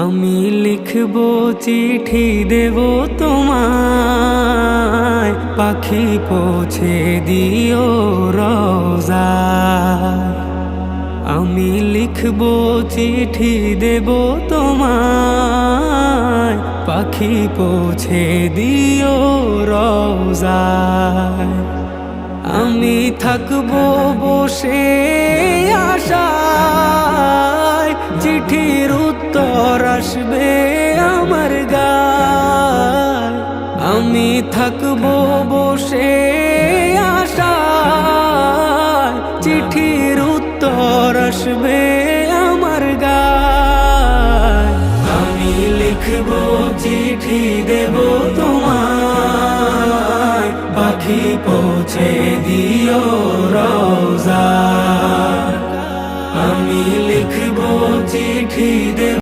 আমি লিখব চিঠি দেব তোমায়, পাখি পৌঁছে দিও রওজায়। আমি লিখব চিঠি দেব তোমায়, পাখি পৌঁছে দিও রওজায়। আমি থাকবো বসে আশায়, চিঠির উত্তর আসবে আমার গায়। আমি থাকবো বসে আশায়, চিঠির উত্তর আসবে আমার গায়। আমি লিখবো চিঠি দেব তোমায়, পাখি পৌঁছে দিও রওজায়। আমি লিখবো চিঠি দেব